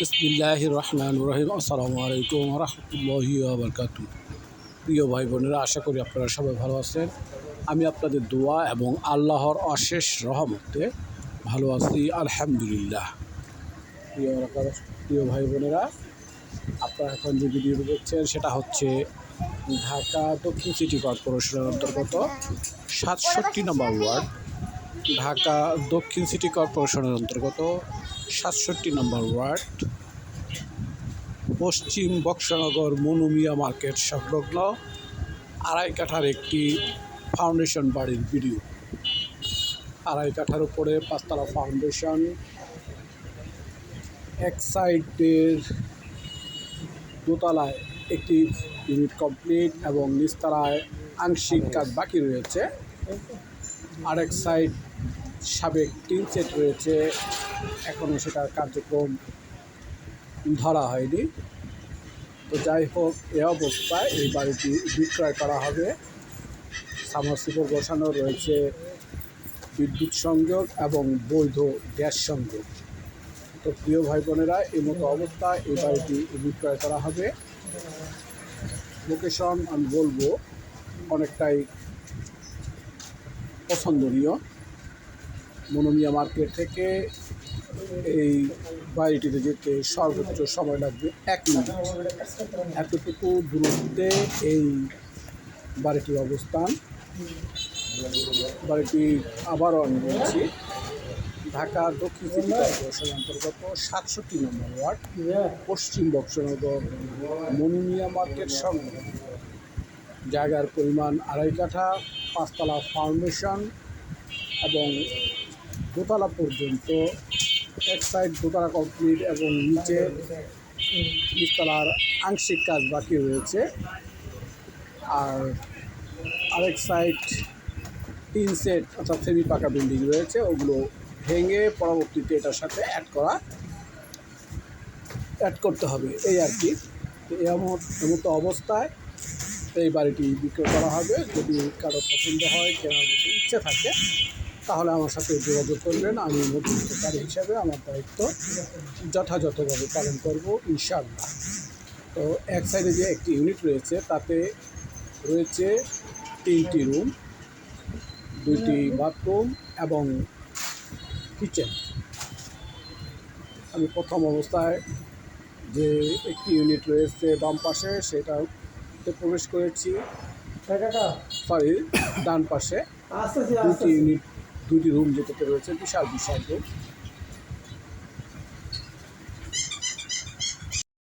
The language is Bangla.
বিসমিল্লাহির রহমানির রহিম। আসসালামু আলাইকুম ওয়া রাহমাতুল্লাহি ওয়া বারাকাতুহু। প্রিয় ভাই বোনেরা, আশা করি আপনারা সবাই ভালো আছেন। আমি আপনাদের দোয়া এবং আল্লাহর অশেষ রহমতে ভালো আছি, আলহামদুলিল্লাহ। প্রিয় ভাই বোনেরা, আপনারা এখন যে ভিডিওটি দেখছেন সেটা হচ্ছে ঢাকা দক্ষিণ সিটি কর্পোরেশনের অন্তর্গত ৬৭ নম্বর ওয়ার্ড। ঢাকা দক্ষিণ সিটি কর্পোরেশনের অন্তর্গত ৬৭ নম্বর ওয়ার্ড, পশ্চিম বক্সনগর মনুমিয়া মার্কেট সংলগ্ন আড়াই কাঠার একটি ফাউন্ডেশন বাড়ির ভিডিও। আড়াই কাঠার উপরে পাঁচতলা ফাউন্ডেশন, এক সাইডের দোতলায় একটি ইউনিট কমপ্লিট এবং নিচতলায় আংশিক কাজ বাকি রয়েছে। আরেক সাইড সাবেক টিন সেট রয়েছে, এখনও সেটার কার্যক্রম ধরা হয়নি। তো যাই হোক, এ অবস্থায় এই বাড়িটি বিক্রয় করা হবে। সাবমার্সিবল বসানো রয়েছে, বিদ্যুৎ সংযোগ এবং বৈধ গ্যাস সংযোগ। তো প্রিয় ভাই বোনেরা, এই মতো অবস্থায় এই বাড়িটি বিক্রয় করা হবে। লোকেশন আমি বলবো অনেকটাই পছন্দনীয়। মনুমিয়া মার্কেট থেকে এই বাড়িটিতে যেতে সর্বোচ্চ সময় লাগবে 1 মিনিট। এতটুকু দূরত্বে এই বাড়িটির অবস্থান। বাড়িটি আবারও আমি বলছি, ঢাকা দক্ষিণ সিটি কর্পোরেশন অন্তর্গত ৬৭ নম্বর ওয়ার্ড, পশ্চিম বক্সনগর মনুমিয়া মার্কেট সংলগ্ন। জায়গার পরিমাণ আড়াই কাঠা, পাঁচতলা ফাউন্ডেশন এবং দোতলা পর্যন্ত। এক সাইড দোতলা কমপ্লিট এবং নিচতলার আংশিক কাজ বাকি রয়েছে। আর আরেক সাইড তিন সেট অর্থাৎ সেমি পাকা বিল্ডিং রয়েছে, ওগুলো ভেঙে পরবর্তীতে এটার সাথে অ্যাড করতে হবে, এই আর কি। তো এমতো অবস্থায় এই বাড়িটি বিক্রয় করা হবে। যদি কারো পছন্দ হয়, কেনার মতো ইচ্ছে থাকে, তাহলে আমার সাথে যোগাযোগ করবেন। আমি মধ্যস্থকারী হিসাবে আমার দায়িত্ব যথাযথভাবে পালন করব, ইনশাআল্লাহ। তো এক সাইডে যে একটি ইউনিট রয়েছে, তাতে রয়েছে 3টি রুম, 2টি বাথরুম এবং কিচেন। আমি প্রথম অবস্থায় যে একটি ইউনিট রয়েছে বাম পাশে, সেটাতে প্রবেশ করেছি। ডান পাশে 2টি রুম যেটাতে রয়েছে বিশাল রুম।